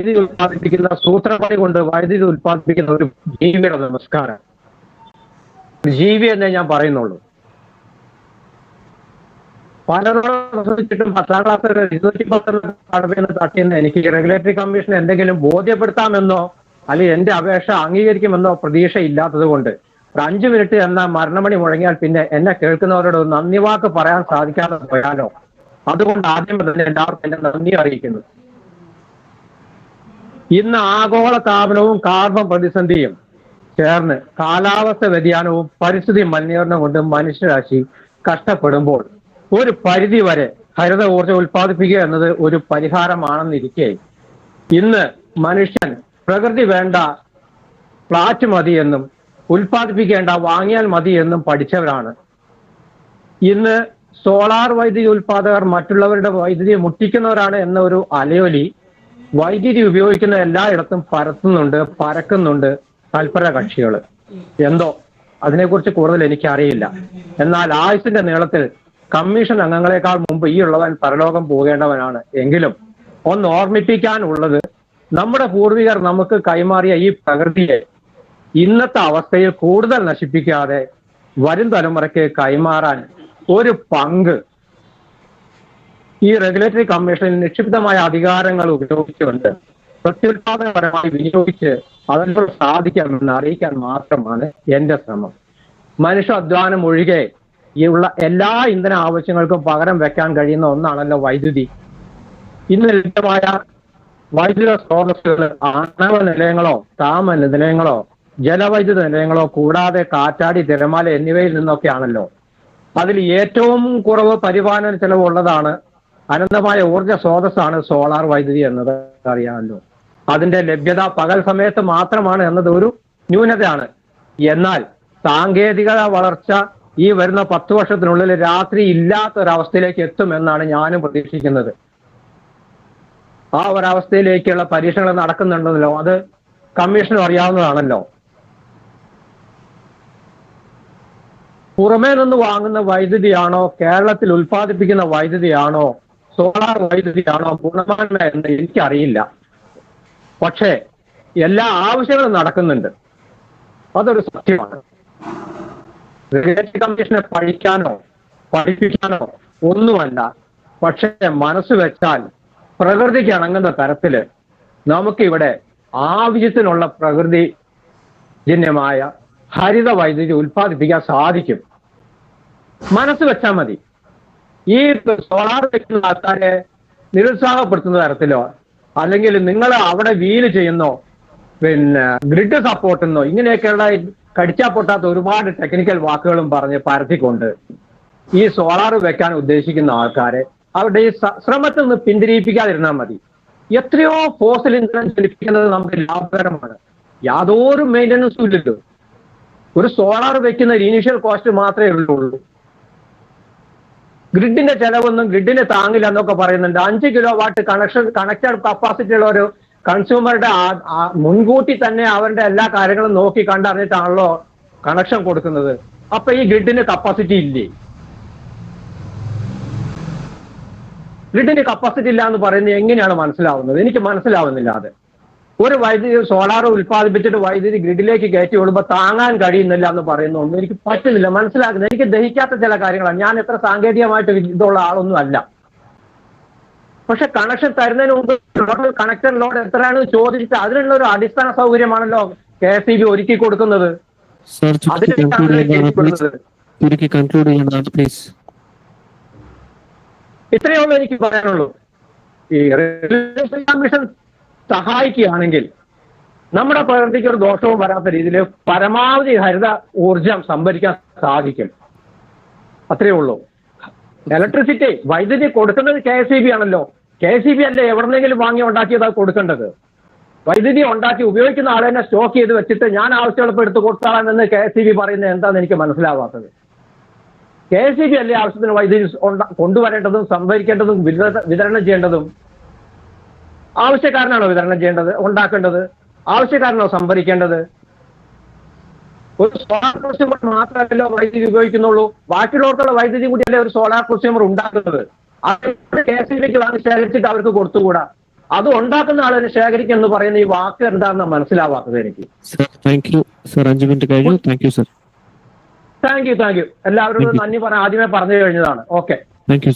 വൈദ്യുതി ഉൽപ്പാദിപ്പിക്കുന്ന സൂത്രപ്പണി കൊണ്ട് വൈദ്യുതി ഉൽപ്പാദിപ്പിക്കുന്ന ഒരു ജീവിയുടെ നമസ്കാരം. ജീവി എന്നേ ഞാൻ പറയുന്നുള്ളൂ. പലരോടും പ്രസവിച്ചിട്ടും 10ാം ക്ലാസ് 210 തട്ടിയെന്ന് എനിക്ക് റെഗുലേറ്ററി കമ്മീഷൻ എന്തെങ്കിലും ബോധ്യപ്പെടുത്താമെന്നോ അല്ലെങ്കിൽ എന്റെ അപേക്ഷ അംഗീകരിക്കുമെന്നോ പ്രതീക്ഷ ഇല്ലാത്തത് കൊണ്ട് ഒരു 5 മിനിറ്റ് എന്ന മരണമണി മുഴങ്ങിയാൽ പിന്നെ എന്നെ കേൾക്കുന്നവരോട് നന്ദി വാക്ക് പറയാൻ സാധിക്കാതെ പോയാലോ? അതുകൊണ്ട് ആദ്യം തന്നെ എല്ലാവർക്കും എന്നെ നന്ദി അറിയിക്കുന്നു. ഇന്ന് ആഗോള താപനവും കാർബൺ പ്രതിസന്ധിയും ചേർന്ന് കാലാവസ്ഥ വ്യതിയാനവും പരിസ്ഥിതി മലിനീകരണവും കൊണ്ട് മനുഷ്യരാശി കഷ്ടപ്പെടുമ്പോൾ ഒരു പരിധി വരെ ഹരിത ഊർജ്ജം ഉൽപ്പാദിപ്പിക്കുക എന്നത് ഒരു പരിഹാരമാണെന്നിരിക്കെ ഇന്ന് മനുഷ്യൻ പ്രകൃതി വേണ്ട ഫ്ലാറ്റ് മതി എന്നും ഉൽപ്പാദിപ്പിക്കേണ്ട വാങ്ങിയാൽ മതി എന്നും പഠിച്ചവരാണ്. ഇന്ന് സോളാർ വൈദ്യുതി ഉൽപ്പാദകർ മറ്റുള്ളവരുടെ വൈദ്യുതി മുട്ടിക്കുന്നവരാണ് എന്ന ഒരു അലയൊലി വൈദ്യുതി ഉപയോഗിക്കുന്ന എല്ലായിടത്തും പരക്കുന്നുണ്ട് തൽപര കക്ഷികൾ. എന്തോ അതിനെക്കുറിച്ച് കൂടുതൽ എനിക്കറിയില്ല. എന്നാൽ ആയുസിന്റെ നീളത്തിൽ കമ്മീഷൻ അംഗങ്ങളെക്കാൾ മുമ്പ് ഈ ഉള്ളവൻ പരലോകം പോകേണ്ടവനാണ്. എങ്കിലും ഒന്ന് ഓർമ്മിപ്പിക്കാനുള്ളത്, നമ്മുടെ പൂർവികർ നമുക്ക് കൈമാറിയ ഈ പ്രകൃതിയെ ഇന്നത്തെ അവസ്ഥയിൽ കൂടുതൽ നശിപ്പിക്കാതെ വരും തലമുറയ്ക്ക് കൈമാറാൻ ഒരു പങ്ക് ഈ റെഗുലേറ്ററി കമ്മീഷനിൽ നിക്ഷിപ്തമായ അധികാരങ്ങൾ ഉപയോഗിച്ചുകൊണ്ട് പ്രത്യുൽപാദനപരമായി വിനിയോഗിച്ച് അതിനുള്ള സാധിക്കാമെന്ന് അറിയിക്കാൻ മാത്രമാണ് എന്റെ ശ്രമം. മനുഷ്യ അധ്വാനം ഒഴികെ ഉള്ള എല്ലാ ഇന്ധന ആവശ്യങ്ങൾക്കും പകരം വെക്കാൻ കഴിയുന്ന ഒന്നാണല്ലോ വൈദ്യുതി. ഇന്ന് ലഭ്യമായ വൈദ്യുത സ്രോതസ്സുകൾ ആണവ നിലയങ്ങളോ താപ നിലയങ്ങളോ ജലവൈദ്യുത നിലയങ്ങളോ കൂടാതെ കാറ്റാടി തിരമാല എന്നിവയിൽ നിന്നൊക്കെയാണല്ലോ. അതിൽ ഏറ്റവും കുറവ് പരിപാലന ചെലവുള്ളതാണ്, അനന്തമായ ഊർജ്ജ സ്രോതസ്സാണ് സോളാർ വൈദ്യുതി എന്നത് അറിയാമല്ലോ. അതിന്റെ ലഭ്യത പകൽ സമയത്ത് മാത്രമാണ് എന്നത് ഒരു ന്യൂനതയാണ്. എന്നാൽ സാങ്കേതിക വളർച്ച ഈ വരുന്ന 10 വർഷത്തിനുള്ളിൽ രാത്രി ഇല്ലാത്തൊരവസ്ഥയിലേക്ക് എത്തുമെന്നാണ് ഞാനും പ്രതീക്ഷിക്കുന്നത്. ആ ഒരവസ്ഥയിലേക്കുള്ള പരീക്ഷണങ്ങൾ നടക്കുന്നുണ്ടല്ലോ, അത് കമ്മീഷനും അറിയാവുന്നതാണല്ലോ. പുറമേ നിന്ന് വാങ്ങുന്ന വൈദ്യുതിയാണോ കേരളത്തിൽ ഉൽപ്പാദിപ്പിക്കുന്ന വൈദ്യുതിയാണോ സോളാർ വൈദ്യുതിയാണോ ഗുണമേന്മ എന്ന് എനിക്കറിയില്ല. പക്ഷേ എല്ലാ ആവശ്യങ്ങളും നടക്കുന്നുണ്ട്, അതൊരു സത്യമാണ്. റെഗുലേറ്ററി കമ്മീഷനെ പഠിപ്പിക്കാനോ ഒന്നുമല്ല. പക്ഷേ മനസ്സ് വെച്ചാൽ പ്രകൃതിക്ക് ഇണങ്ങുന്ന തരത്തില് നമുക്കിവിടെ ആവശ്യത്തിനുള്ള പ്രകൃതിജന്യമായ ഹരിത വൈദ്യുതി ഉൽപ്പാദിപ്പിക്കാൻ സാധിക്കും. മനസ്സ് വെച്ചാൽ മതി. ഈ സോളാർ വെക്കുന്ന ആൾക്കാരെ നിരുത്സാഹപ്പെടുത്തുന്ന തരത്തിലോ അല്ലെങ്കിൽ നിങ്ങൾ അവിടെ വീല് ചെയ്യുന്നോ ഗ്രിഡ് സപ്പോർട്ടെന്നോ ഇങ്ങനെയൊക്കെയുള്ള കടിച്ചാൽ പൊട്ടാത്ത ഒരുപാട് ടെക്നിക്കൽ വാക്കുകളും പറഞ്ഞ് പരത്തിക്കൊണ്ട് ഈ സോളാർ വെക്കാൻ ഉദ്ദേശിക്കുന്ന ആൾക്കാരെ അവരുടെ ഈ ശ്രമത്തിൽ നിന്ന് പിന്തിരിയിപ്പിക്കാതിരുന്നാൽ മതി. എത്രയോ ഫോസിൽ ഇന്ധനം ചലിപ്പിക്കുന്നത് നമുക്ക് ലാഭകരമാണ്. യാതൊരു മെയിൻ്റനൻസും ഇല്ലല്ലോ. ഒരു സോളാർ വെക്കുന്ന ഇനീഷ്യൽ കോസ്റ്റ് മാത്രമേ ഉള്ളൂ. ഗ്രിഡിന്റെ ചെലവൊന്നും ഗ്രിഡിന് താങ്ങില്ല എന്നൊക്കെ പറയുന്നുണ്ട്. 5 കിലോവാട്ട് കണക്റ്റഡ് കപ്പാസിറ്റി ഉള്ള ഒരു കൺസ്യൂമറുടെ മുൻകൂട്ടി തന്നെ അവരുടെ എല്ലാ കാര്യങ്ങളും നോക്കി കണ്ടറിഞ്ഞിട്ടാണല്ലോ കണക്ഷൻ കൊടുക്കുന്നത്. അപ്പൊ ഈ ഗ്രിഡിന് കപ്പാസിറ്റി ഇല്ലേ? ഗ്രിഡിന് കപ്പാസിറ്റി ഇല്ല എന്ന് പറയുന്നത് എങ്ങനെയാണ് മനസ്സിലാവുന്നത്? എനിക്ക് മനസ്സിലാവുന്നില്ല. അത് ഒരു വൈദ്യുതി സോളാർ ഉൽപ്പാദിപ്പിച്ചിട്ട് വൈദ്യുതി ഗ്രിഡിലേക്ക് കയറ്റി വിടുമ്പോൾ താങ്ങാൻ കഴിയുന്നില്ല എന്ന് പറയുന്നൊന്നും എനിക്ക് പറ്റുന്നില്ല, മനസ്സിലാക്കുന്നത്. എനിക്ക് ദഹിക്കാത്ത ചില കാര്യങ്ങളാണ്. ഞാൻ എത്ര സാങ്കേതികമായിട്ട് ഇതുള്ള ആളൊന്നും അല്ല. പക്ഷെ കണക്ഷൻ തരുന്നതിന് മുമ്പ് ടോട്ടൽ കണക്റ്റഡ് ലോഡ് എത്രയാണ് ചോദിച്ചിട്ട് അതിനുള്ള ഒരു അടിസ്ഥാന സൗകര്യമാണല്ലോ KSEB ഒരുക്കി കൊടുക്കുന്നത്. ഇത്രയേ ഉള്ളൂ എനിക്ക് പറയാനുള്ളൂ. ഈ റെഗുലേറ്ററി കമ്മീഷൻ സഹായിക്കുകയാണെങ്കിൽ നമ്മുടെ പ്രകൃതിക്ക് ഒരു ദോഷവും വരാത്ത രീതിയിൽ പരമാവധി ഹരിത ഊർജം സംഭരിക്കാൻ സാധിക്കും. അത്രയേ ഉള്ളൂ. ഇലക്ട്രിസിറ്റി വൈദ്യുതി കൊടുക്കുന്നത് KSEB ആണല്ലോ. KSEB അല്ലേ എവിടെന്നെങ്കിലും വാങ്ങി ഉണ്ടാക്കിയത് കൊടുക്കേണ്ടത്. വൈദ്യുതി ഉണ്ടാക്കി ഉപയോഗിക്കുന്ന ആളെ തന്നെ സ്റ്റോക്ക് ചെയ്ത് വെച്ചിട്ട് ഞാൻ ആവശ്യമുള്ളപ്പോൾ എടുത്ത് കൊടുത്താളെന്ന് KSEB പറയുന്നത് എന്താണെന്ന് എനിക്ക് മനസ്സിലാവാത്തത്. KSEB അല്ലേ ആവശ്യത്തിന് വൈദ്യുതി കൊണ്ടുവരേണ്ടതും സംഭരിക്കേണ്ടതും വിതരണം ചെയ്യേണ്ടതും? ആവശ്യക്കാരനാണോ വിതരണം ചെയ്യേണ്ടത്, ഉണ്ടാക്കേണ്ടത്? ആവശ്യക്കാരനോ സംഭരിക്കേണ്ടത്? ഒരു സോളാർ കൺസ്യൂമർ മാത്രമല്ലോ വൈദ്യുതി ഉപയോഗിക്കുന്നുള്ളൂ. ബാക്കിയുള്ളവർക്കുള്ള വൈദ്യുതി കൂടിയല്ലേ ഒരു സോളാർ കൺസ്യൂമർ ഉണ്ടാക്കുന്നത്. അത് KSEBക്ക് വാങ്ങി ശേഖരിച്ചിട്ട് അവർക്ക് കൊടുത്തുകൂടാ? അത് ഉണ്ടാക്കുന്ന ആളിന് ശേഖരിക്കും എന്ന് പറയുന്ന ഈ വാക്ക് എന്താണെന്ന് മനസ്സിലാവാത്തത് എനിക്ക്. Thank you sir. 5 മിനിറ്റ് കഴിഞ്ഞു. Thank you sir. Thank you എല്ലാവരോടും നന്ദി പറയാൻ ആദ്യമേ പറഞ്ഞു കഴിഞ്ഞതാണ്. ഓക്കെ. Thank you.